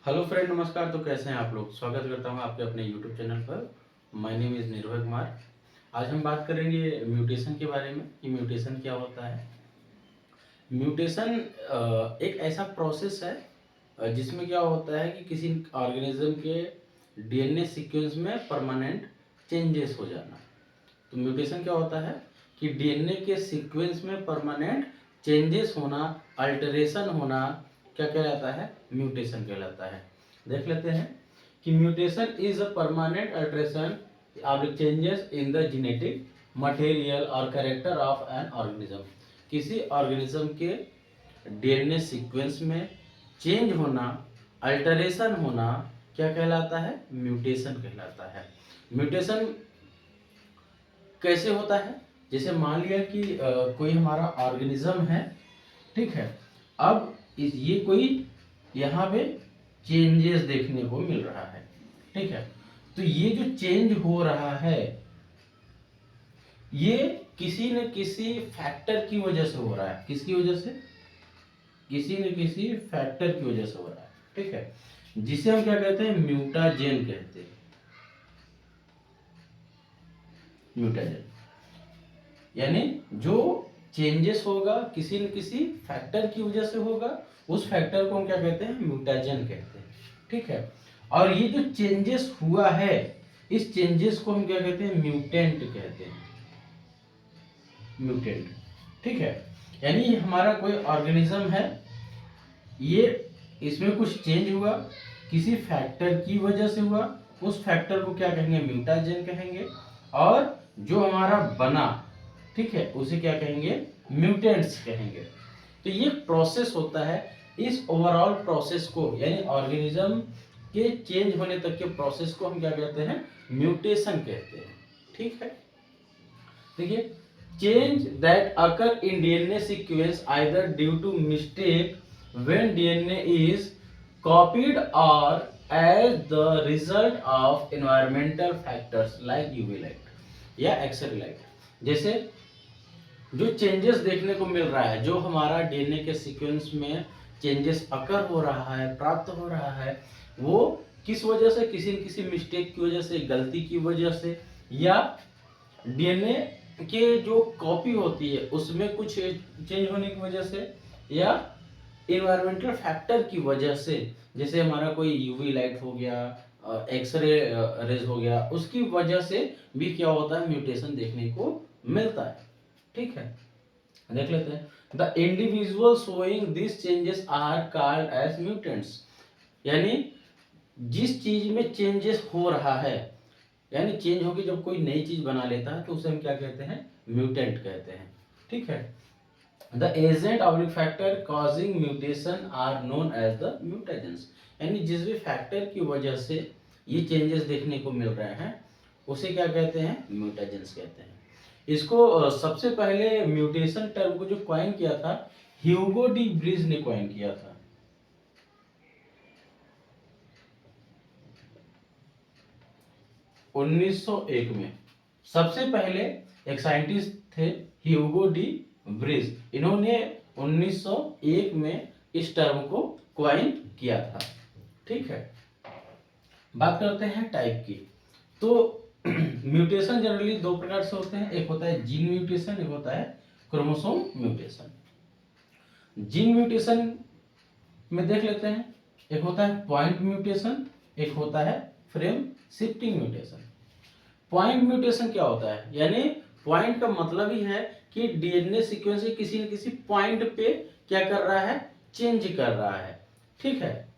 Hello friend, नमस्कार। तो कैसे हैं आप लोग? स्वागत करता हूं आपके अपने यूट्यूब चैनल पर। माय नेम इज़ निर्भय कुमार। आज हम बात करेंगे म्यूटेशन के बारे में कि म्यूटेशन क्या होता है। म्यूटेशन एक ऐसा प्रोसेस है जिसमें क्या होता है कि किसी ऑर्गेनिज्म के डीएनए सीक्वेंस में परमानेंट चेंजेस हो जाना। तो म्यूटेशन क्या होता है कि डीएनए के सीक्वेंस में परमानेंट चेंजेस होना, अल्टरेशन होना, क्या कहलाता है? म्यूटेशन कहलाता है। देख लेते हैं कि mutation is a permanent alteration और changes in the genetic material और कैरेक्टर ऑफ एन ऑर्गेनिज्म। किसी ऑर्गेनिज्म के डीएनए सीक्वेंस में चेंज होना, अल्टरेशन होना, क्या कहलाता है? म्यूटेशन कहलाता है। म्यूटेशन कैसे होता है? जैसे मान लिया कि कोई हमारा ऑर्गेनिज्म है, ठीक है। अब ये कोई यहाँ पे चेंजेस देखने को मिल रहा है, ठीक है। तो ये जो चेंज हो रहा है ये किसी न किसी फैक्टर की वजह से हो रहा है। किसकी वजह से? किसी न किसी फैक्टर की वजह से हो रहा है, ठीक है। जिसे हम क्या कहते हैं? म्यूटाजेन कहते हैं। म्यूटाजेन यानी जो चेंजेस होगा किसी न किसी फैक्टर की वजह से होगा, उस फैक्टर को हम क्या कहते हैं? म्यूटाजेन कहते हैं, ठीक है। और ये जो चेंजेस हुआ है, इस चेंजेस को हम क्या कहते हैं? म्यूटेंट कहते हैं। म्यूटेंट, ठीक है। यानी हमारा कोई ऑर्गेनिज्म है, ये इसमें कुछ चेंज हुआ, किसी फैक्टर की वजह से हुआ, उस फैक्टर को क्या कहेंगे? म्यूटाजेन कहेंगे। और जो हमारा बना, ठीक है, उसे क्या कहेंगे? म्यूटेंट्स कहेंगे। तो ये प्रोसेस होता है। इस ओवरऑल प्रोसेस को यानी ऑर्गेनिज्म के चेंज होने तक के प्रोसेस को हम क्या कहते हैं? म्यूटेशन कहते हैं, ठीक है। देखिए, change that occur in DNA sequence either due to mistake when DNA is copied or as the result of environmental factors like UV light या X-ray light। जैसे जो चेंजेस देखने को मिल रहा है, जो हमारा डीएनए के सीक्वेंस में चेंजेस अकर हो रहा है, प्राप्त हो रहा है, वो किस वजह से? किसी न किसी मिस्टेक की वजह से, गलती की वजह से, या डीएनए के जो कॉपी होती है उसमें कुछ चेंज होने की वजह से, या इन्वायरमेंटल फैक्टर की वजह से। जैसे हमारा कोई यूवी लाइट हो गया, एक्सरे रेज हो गया, उसकी वजह से भी क्या होता है? म्यूटेशन देखने को मिलता है, ठीक है। देख लेते हैं। The individual showing this changes are called as mutants. यानी जिस चीज में चेंजेस हो रहा है, यानी चेंज होकर जब कोई नई चीज बना लेता है तो उसे हम क्या कहते हैं? म्यूटेंट कहते हैं, ठीक है। The agent or factor causing mutation are known as the mutagens। यानी जिस भी फैक्टर की वजह से ये चेंजेस देखने को मिल रहे हैं उसे क्या कहते हैं? म्यूटेजेंस कहते हैं। इसको सबसे पहले म्यूटेशन टर्म को जो कॉइन किया था, ह्यूगो डी ब्रिज ने कॉइन किया था। 1901 में सबसे पहले एक साइंटिस्ट थे, ह्यूगो डी ब्रिज। इन्होंने 1901 में इस टर्म को क्वाइन किया था, ठीक है। बात करते हैं टाइप की। तो म्यूटेशन जनरली दो प्रकार से होते हैं। एक होता है जीन म्यूटेशन, एक होता है क्रोमोसोम म्यूटेशन। जीन म्यूटेशन में देख लेते हैं, एक होता है पॉइंट म्यूटेशन, एक होता है frame shifting mutation. Point mutation क्या होता है? यानी पॉइंट का मतलब ही है कि डीएनए सीक्वेंस किसी न किसी पॉइंट पे क्या कर रहा है? चेंज कर रहा है, ठीक है।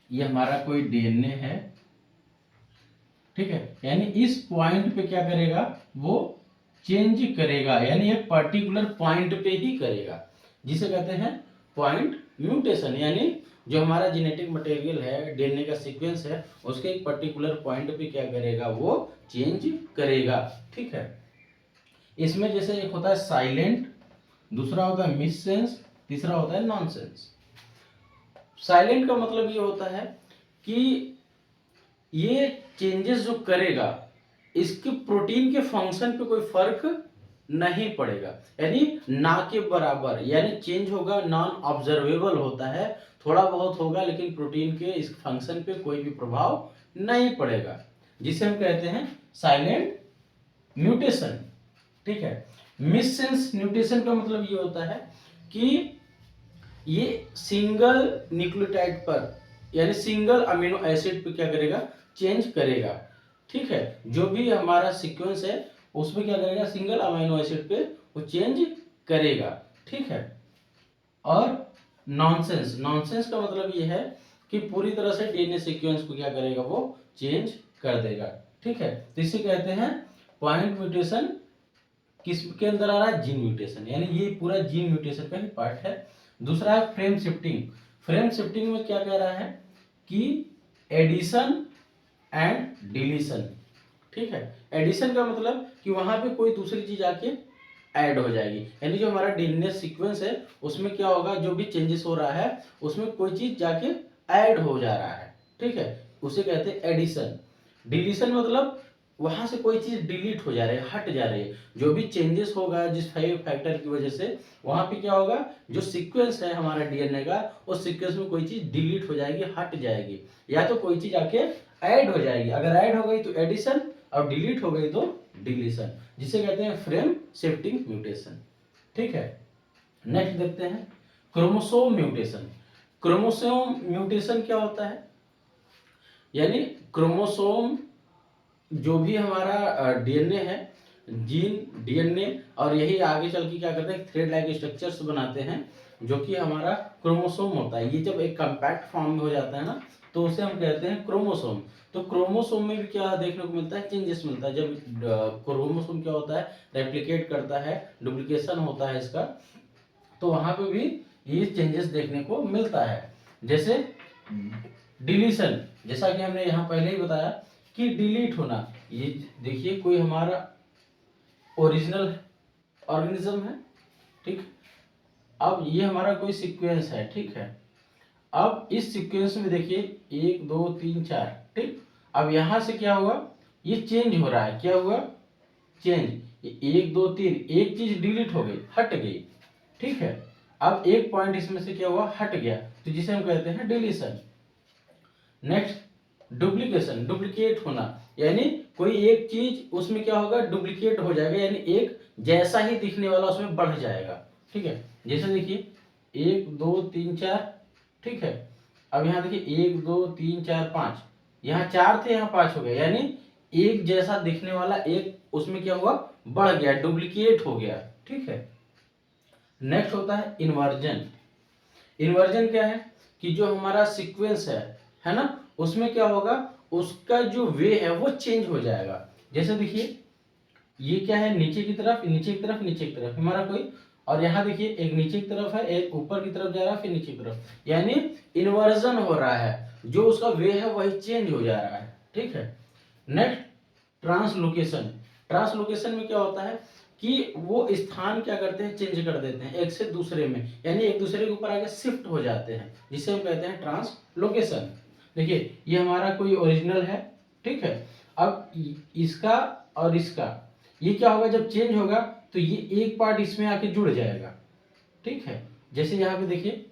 ये हमारा कोई डीएनए है, ठीक है। यानी इस पॉइंट पे क्या करेगा? वो चेंज करेगा, यानी एक पर्टिकुलर पॉइंट पे ही करेगा, जिसे कहते हैं पॉइंट म्यूटेशन। यानी जो हमारा जेनेटिक मटेरियल है, डीएनए का सीक्वेंस है, उसके एक पर्टिकुलर पॉइंट पे क्या करेगा? वो चेंज करेगा, ठीक है। इसमें जैसे एक होता है साइलेंट, दूसरा होता है मिस सेंस, तीसरा होता है नॉन सेंस। साइलेंट का मतलब ये होता है कि ये चेंजेस जो करेगा इसके प्रोटीन के फंक्शन पे कोई फर्क नहीं पड़ेगा, यानी ना के बराबर, यानी चेंज होगा, नॉन ऑब्जर्वेबल होता है, थोड़ा बहुत होगा लेकिन प्रोटीन के इस फंक्शन पे कोई भी प्रभाव नहीं पड़ेगा, जिसे हम कहते हैं साइलेंट म्यूटेशन। ठीक है। मिससेंस म्यूटेशन का मतलब ये होता है कि ये सिंगल न्यूक्लियोटाइड पर, यानी सिंगल अमीनो एसिड पे क्या करेगा, चेंज करेगा। ठीक है। जो भी हमारा सीक्वेंस है उसमें क्या करेगा, सिंगल अमीनो एसिड पे वो चेंज करेगा। ठीक है। और नॉनसेंस, नॉनसेंस का मतलब ये है कि पूरी तरह से डीएनए सीक्वेंस को क्या करेगा, वो चेंज कर देगा। ठीक है। तो इसे कहते हैं पॉइंट म्यूटेशन। किसके अंदर आ रहा है, जीन म्यूटेशन, यानी ये पूरा जीन म्यूटेशन का ही पार्ट है। दूसरा है फ्रेम शिफ्टिंग। फ्रेम शिफ्टिंग में क्या कह रहा है कि एडिशन एंड डिलीशन। ठीक है। एडिशन का मतलब कि वहां पे कोई दूसरी चीज आके ऐड हो जाएगी, यानी जो हमारा डीएनए सीक्वेंस है उसमें क्या होगा, जो भी चेंजेस हो रहा है उसमें कोई चीज जाके ऐड हो जा रहा है। ठीक है। उसे कहते हैं एडिशन। डिलीशन मतलब वहां से कोई चीज डिलीट हो जा रही है, हट जा रही है। जो भी चेंजेस होगा जिस फैक्टर की वजह से, वहां पे क्या होगा, जो सीक्वेंस है हमारा डीएनए का, उस सीक्वेंस में कोई चीज डिलीट हो जाएगी, हट जाएगी, या तो कोई चीज आके ऐड हो जाएगी। अगर ऐड हो गई तो एडिशन, और डिलीट हो गई तो डिलीशन, जिसे कहते हैं फ्रेम शिफ्टिंग म्यूटेशन। ठीक है। नेक्स्ट देखते हैं क्रोमोसोम म्यूटेशन। क्रोमोसोम म्यूटेशन क्या होता है, यानी क्रोमोसोम जो भी हमारा डीएनए है, जीन डीएनए, और यही आगे चल के क्या करते हैं, थ्रेड लाइक स्ट्रक्चर्स बनाते हैं, जो कि हमारा क्रोमोसोम होता है। ये जब एक कम्पैक्ट फॉर्म में हो जाता है ना, तो उसे हम कहते हैं क्रोमोसोम। तो क्रोमोसोम में भी क्या देखने को मिलता है, चेंजेस मिलता है। जब क्रोमोसोम क्या होता है, रेप्लिकेट करता है, डुप्लीकेशन होता है इसका, तो वहां पे भी ये चेंजेस देखने को मिलता है। जैसे डिलीशन, जैसा कि हमने यहाँ पहले ही बताया कि डिलीट होना। ये देखिए कोई हमारा ओरिजिनल ऑर्गेनिज्म है, ठीक। अब ये हमारा कोई सीक्वेंस है, ठीक है। अब इस सीक्वेंस में देखिए 1 2 3 4, ठीक। अब यहां से क्या हुआ, ये चेंज हो रहा है, क्या हुआ, चेंज। 1 2 3, एक चीज डिलीट हो गई, हट गई, ठीक है। अब एक पॉइंट इसमें से क्या हुआ, हट गया, तो जिसे हम कहते हैं डिलीशन। नेक्स्ट डुप्लीकेशन, डुप्लीकेट होना, यानी कोई एक चीज उसमें क्या होगा, डुप्लीकेट हो जाएगा, यानी एक जैसा ही दिखने वाला उसमें बढ़ जाएगा। ठीक है। जैसे देखिए 1 2 3 4, ठीक है। अब यहाँ देखिए 1 2 3 4 5, यहाँ 4 थे, यहाँ 5 हो गए, यानी एक जैसा दिखने वाला एक उसमें क्या हुआ, बढ़ गया, डुप्लीकेट हो गया। ठीक है। नेक्स्ट होता है इन्वर्जन। इन्वर्जन क्या है कि जो हमारा सीक्वेंस है ना, उसमें क्या होगा, उसका जो वे है वो चेंज हो जाएगा। जैसे देखिए ये क्या है, नीचे की तरफ नीचे की तरफ नीचे की तरफ हमारा कोई, और यहाँ देखिए एक नीचे की तरफ है, एक ऊपर की तरफ जा रहा है, फिर नीचे की तरफ, यानी इन्वर्जन हो रहा है, जो उसका वे है वही चेंज हो जा रहा है। ठीक है। Next translocation. ट्रांसलोकेशन में क्या होता है कि वो स्थान क्या करते हैं, चेंज कर देते हैं एक से दूसरे में, यानी एक दूसरे के ऊपर आगे शिफ्ट हो जाते हैं, जिसे हम कहते हैं ट्रांसलोकेशन। देखिए ये हमारा कोई ओरिजिनल है, ठीक है। अब इसका और इसका ये क्या होगा, जब चेंज होगा तो ये एक पार्ट इसमें आके जुड़ जाएगा। ठीक है। जैसे यहाँ पे देखिए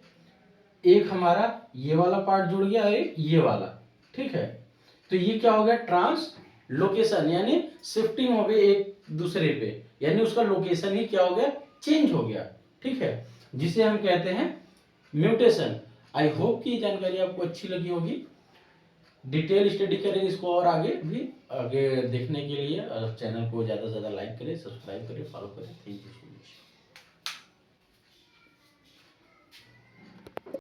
एक हमारा ये वाला पार्ट जुड़ गया, एक ये वाला, ठीक है। तो ये क्या हो गया, ट्रांसलोकेशन, यानी शिफ्टिंग हो गई एक दूसरे पे, यानी उसका लोकेशन ही क्या हो गया, चेंज हो गया। ठीक है। जिसे हम कहते हैं म्यूटेशन। आई होप कि जानकारी आपको अच्छी लगी होगी। डिटेल स्टडी करेंगे इसको, और आगे भी आगे देखने के लिए चैनल को ज़्यादा से ज़्यादा लाइक करें, सब्सक्राइब करें, फॉलो करें। Thank you so much.